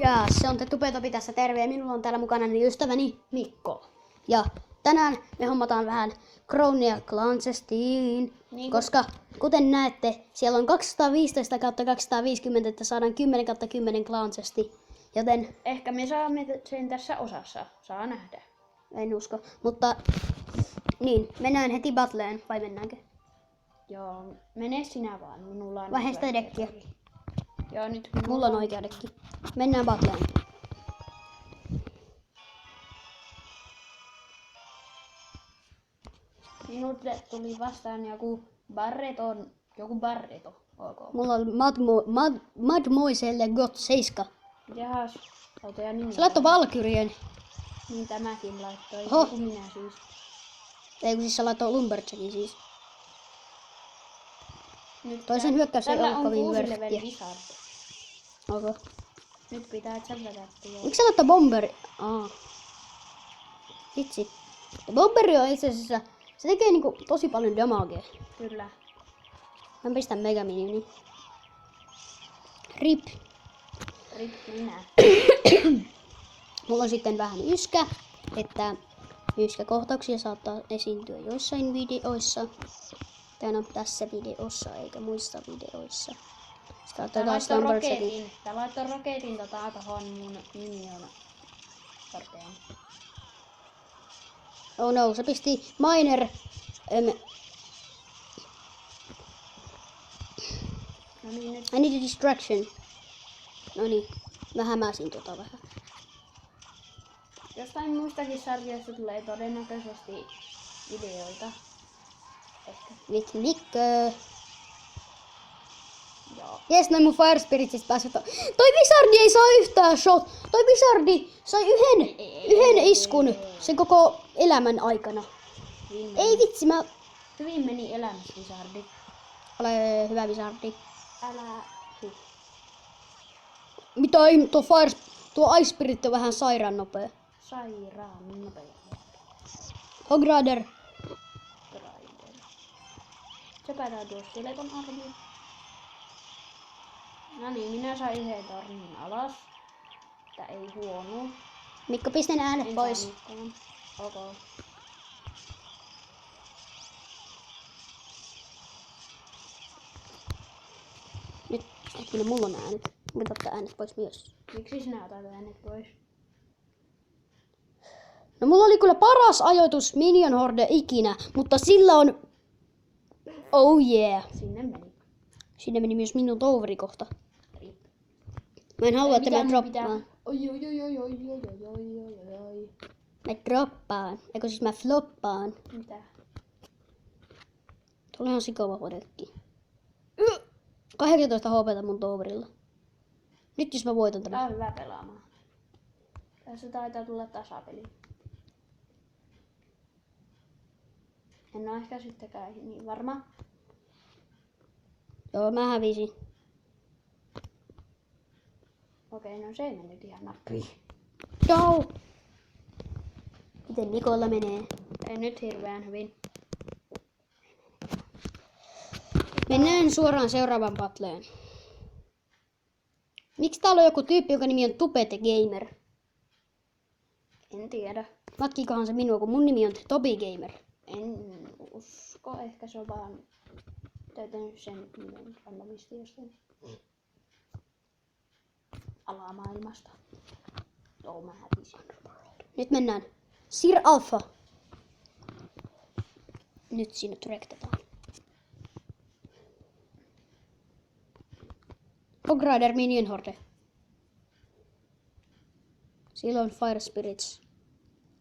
Ja se on Tupetopi tässä terve ja minulla on täällä mukana ystäväni Mikko. Ja tänään me hommataan vähän Crownia Clancestiin, Niin koska kuten näette, siellä on 215/250, että saadaan 10/10 Clancesti. Joten ehkä me saamme sen tässä osassa. Saa nähdä. en usko, mutta niin, mennään heti battleen, vai mennäänkö? Joo, mene sinä vaan. Minulla on Vaihda sitä dekkiä. Joo, nyt Mulla on oikea dekki. Mennään battleen. Minulle tuli vastaan joku Barreto. Ok. Mulla on Mademoiselle Got 7. Jahas, autoja nimi. Se laittoi Valkyrien. Niin tämäkin laittoi. Oho. Joku minä siis. Ei kun siis se laittoi Lumberjackin siis. Nyt Toisen hyökkäys ei tällä ollut on kovin 6 level vörttiä. wizard. Okay. Nyt pitää tsäpätä tuo. Miksi se laittoi Bomberi? Vitsi. Bomberi on itse asiassa, se tekee niinku tosi paljon damagea. Kyllä. Mä pistän Megaminioni. Rip. Rip minä. Mulla on sitten vähän yskä, että yskäkohtauksia saattaa esiintyä joissain videoissa. Tää on tässä videossa eikä muissa videoissa. Sitä Tää taas laittoi Lumberjackin. roketin. Tää laittoi roketin tohon mun minion korteen. Oh no, se pisti Miner. No niin, nyt I need a distraction. No niin, mä hämäsin vähän. jostain muistakin sarjoista tulee todennäköisesti videoita. Ehkä. Vitsi, Mikko. Joo. Jes, noin mun Fire Spiritsistä päässyt. Toi Wizardi ei saa yhtään shot. Toi Wizardi sai yhden iskun sen koko elämän aikana. Hyvin Ei vitsi, mä... Hyvin meni elämässä wizardi. Ole hyvä Wizardi. Älä Mitä tuo Ice Spirit on vähän sairaan nopea. sairaan nopea. Hogrider. Rider. Sepätään tuossa teleton armi. No niin, minä sain yhden tornin alas. Tää ei huono. Mikko, pistän äänet En pois. saanutkaan. Ok. Nyt, hetkinen, mulla on äänet. Mä ottaa äänet pois myös. Miksi sinä otat äänet pois? No mulla oli kyllä paras ajoitus Minion Horde ikinä, mutta sillä on... Oh yeah. Sinne meni. Sinne meni myös minun toveri kohta. Rip. Mä en halua, että Mitä mä mun pitää? droppaan. Oi. Mä droppaan. Eikö siis mä floppaan. Mitä? Tuolla on sikova hodekki. 18 HP:tä mun toverilla. Nyt jos mä voitan Tää tämän. on hyvä pelaamaan. Tässä taitaa tulla tasapeli. En oo ehkä sittenkään niin varma. Joo, mä hävisin. Okei, no se ei mennyt ihan nappiin. Joo. Miten Mikolla menee? Ei nyt hirveän hyvin. Mennään suoraan seuraavaan battleen. Miksi täällä on joku tyyppi, jonka nimi on Tupete Gamer? En tiedä. Matkikohan se minua, kun mun nimi on Tobi Gamer. En usko. Ehkä se on vaan täytänyt sen nimen randomisti jostain alamaailmasta. Joo, mä hävisin. Nyt mennään. Sir Alpha. Nyt siinä rektataan. Hogrider Minion Horde. Sillä on Fire Spirits.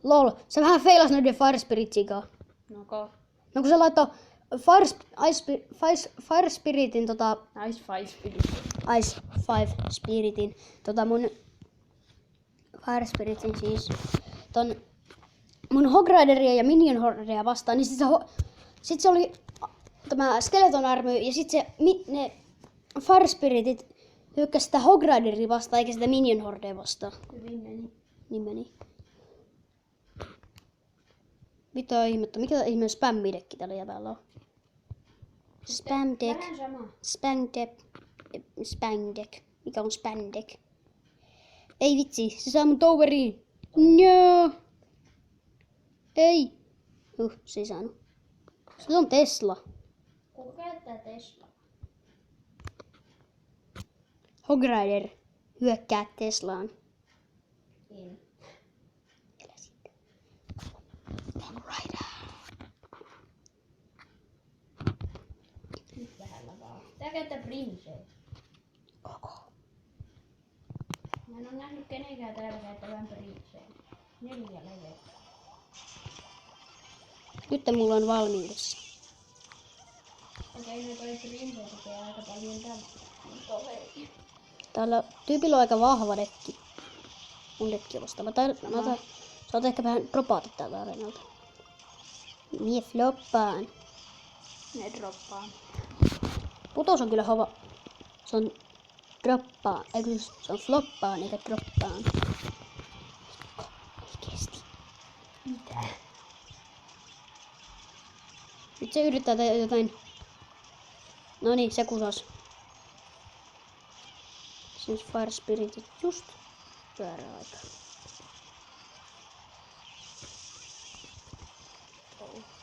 Lol, se vähän feilas noiden Fire Spiritsikaan. Noko. No kun se laittoi Fire Spiritin Nice fight spirit. Ice 5 Spiritin mun Fire Spiritin siis ton mun Hogrideria ja Minion Horderia vastaan, niin sit se oli tämä Skeleton Army ja sit ne Fire Spiritit hyökkäsi sitä Hogrideria vastaan eikä sitä Minion Hordea vastaan. Hyvin meni. Niin meni. Mitä ihmettä? Mikä ihmeen spämmidekki tällä jävällä on? Spam deck. Vähän sama. Spam deck. Mikä on spam deck? Ei vitsi, se saa mun toweriin. Joo. Ei. Se ei saanut. Se on Tesla. Kuka käyttää Teslaa? Hog Rider hyökkää Teslaan. En. Elä sitten. Hog Rider. Nyt vähällä vaan. Tää käyttää Princea. Koko. Mä en oo nähnyt kenenkään täällä käyttävän Princea. 4 leveä. Nyt mulla on valmiudessa. Okei, nyt toi Prince tekee aika paljon toveri. Täällä tyypillä on aika vahva dekki. Mun dekki on vastaava. Sä oot ehkä vähän dropaata täältä areenalta. Mie floppaan. Ne droppaa. Putos on kyllä hova. Se on droppaan. Eikö se on floppaan eikä droppaan. Oikeesti. Mitä? Nyt se yrittää tehdä jotain. No niin, se kusas. Siis Fire Spiritit just väärä aika.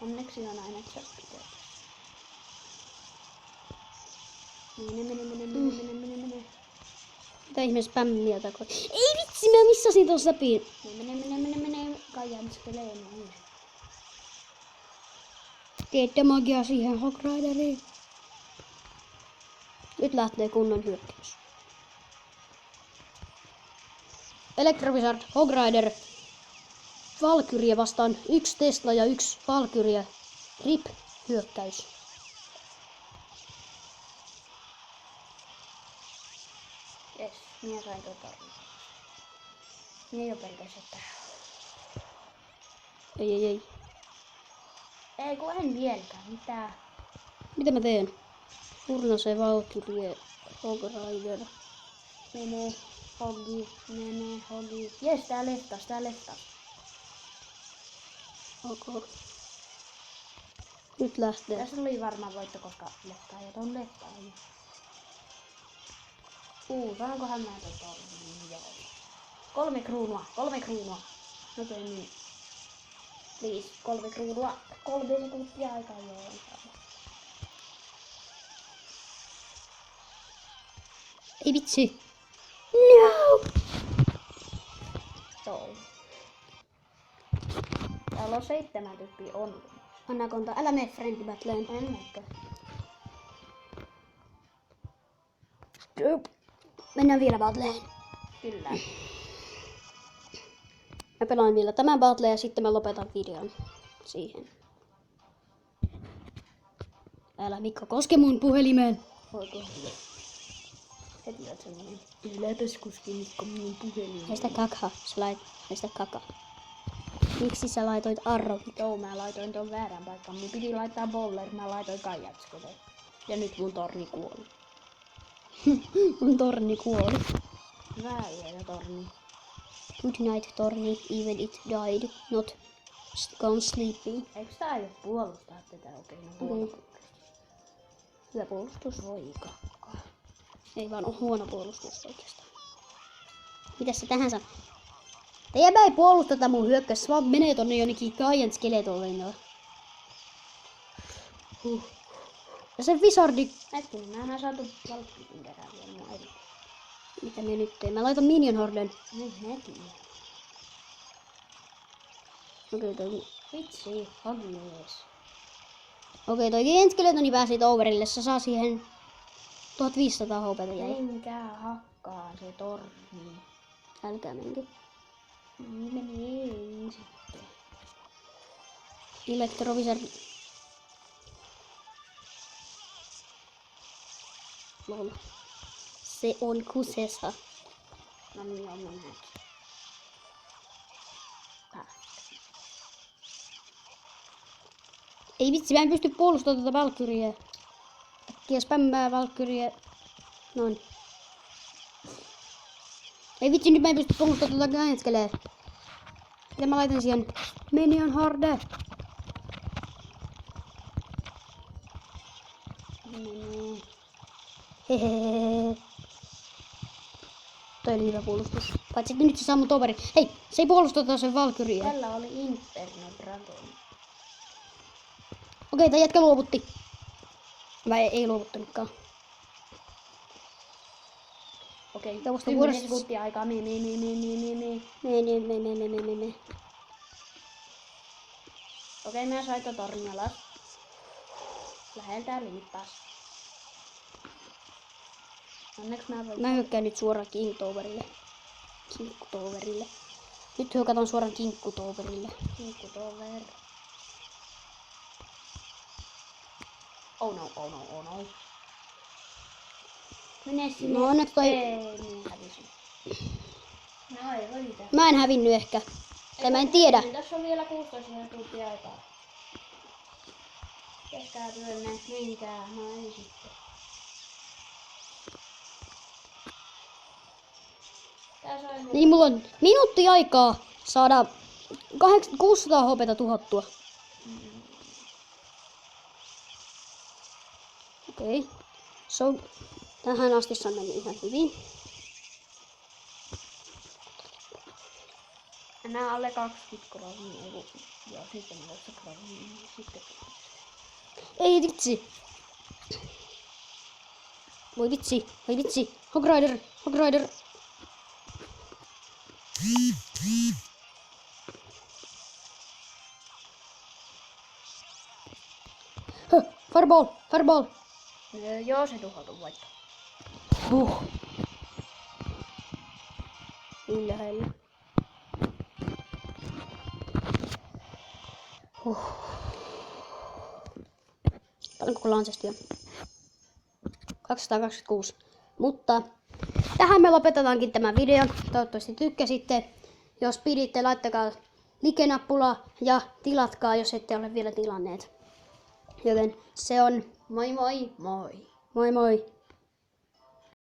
Onneksi on aina chappitöitä. Mene. Mitä ihmeen spämmiä takoi? Ei vitsi, mä missasin ton säpiin. Mene. Kajanskelee noin. Teette magia siihen Hog Rideriin. Nyt lähtee kunnon hyökkäys. Electrovizard, Hog Rider, Valkyrie vastaan 1 Tesla ja 1 Valkyrie. RIP hyökkäys. Jes, minä sain tornin. Minä jo pelkäsin tähän. Ei. Ei kun en vieläkään, mitä? Mitä mä teen? Urnase Valkyrie, Hog Rider. Mene, Hogi. Jes, tää leftas. Ok. Nyt lähtee. Tässä oli varmaan voitto, koska leftaa ja ton leftaa. Saankohan mä tornin? Joo. 3 kruunua. Nopeammin. Please, 3 kruunua. 3 sekuntia aikaa joo. Ei vitsi. No! Toi. Täällä on 7 tyyppiä on. Anaconda, älä mene Friendly Battleen. En näkö. Mennään vielä battleen. Kyllä. Mä pelaan vielä tämän battleen ja sitten mä lopetan videon siihen. Älä Mikko koske mun puhelimeen. Voiko? Heti oot semmonen. Yläpäs kuski Mikko minun puhelimeen. Heistä kaka. Heistä kaka. Miksi sä laitoit arrokit? Joo, mä laitoin ton väärän paikan. Mun piti laittaa bowler, mä laitoin kaijatskele. Ja nyt mun torni kuoli. Mun torni kuoli. Hyvää yötä torni. Good night torni, even it died. Not gone sleeping. Eiks tää aio puolustaa tätä oikein? Huono. Hyvä puolustus. Voi kakka. Ei vaan ole huono puolustus oikeastaan. Mitäs se tähän sanoo? Teijäpä ei puolusta tätä mun hyökkäys, se vaan menee tonne jonnekin Giant Skeletonille. Ja se Wizardi... Hetkinen, mä en saatu valkkiin kerran vielä mun eri. Mitä me nyt teemme? Mä laitan Minion Horden. Nyt heti. Vitsi, hogi jees. Okei, toi Giant Skeletoni pääsi overille. Se saa siihen 1500 HP:tä jäi. Menkää hakkaa se torni. Älkää menkö. Menee sitten. Electrovizard. Lol. Se on kusessa. No niin, on minäkin. Ei vitsi, mä en pysty puolustamaan tätä Valkyriä. Äkkiä spämmää Valkyriä. Noin. Ei vitsi, nyt mä en pysty puolustamaan tätä Giant-skeleä. Mitä mä laitan siihen? Minion Horde. Menee. Hehehe. Toi oli hyvä puolustus. Paitsi että nyt se saa mun toveri. Hei, se ei puolusta sen Valkyria. Tällä oli Inferno Dragon. Okei, tää jätkä luovutti. Vai ei luovuttanutkaan. Okei, Tausta 10 vuorossa. sekuntia aikaa. Me. Me. Okei, mä sain ton tornin alas. Läheltä liippas. Onneksi mä voin... Mä hyökkään nyt suoraan King Towerille. Kinkku Towerille. Nyt hyökätään suoraan Kinkku Towerille. Kinkku tover. Oh no. Mene sinne. No onneksi toi... Ei, niin hävisin. No ei voi mitään. Mä en hävinnyt ehkä. Tai mä en tiedä. Tässä on vielä 16 sekuntia aikaa. Tehkää työnne, menkää, no ei sitten. Tää sai mun... Niin mulla on minuutti aikaa saada 600 hopeta tuhottua. Okei. So, tähän asti se on mennyt ihan hyvin. Enää alle 20 kronia, joo sitten 20 kronia, sitten... Ei vitsi. Voi vitsi. Hog Rider. Fireball. No, joo, se tuhoutui voitto. Niin lähellä. Paljonko lansesti on? 226. Mutta tähän me lopetetaankin tämän videon. Toivottavasti tykkäsitte. Jos piditte, laittakaa like-nappula ja tilatkaa, jos ette ole vielä tilanneet. Joten se on Moi moi moi! moi moi!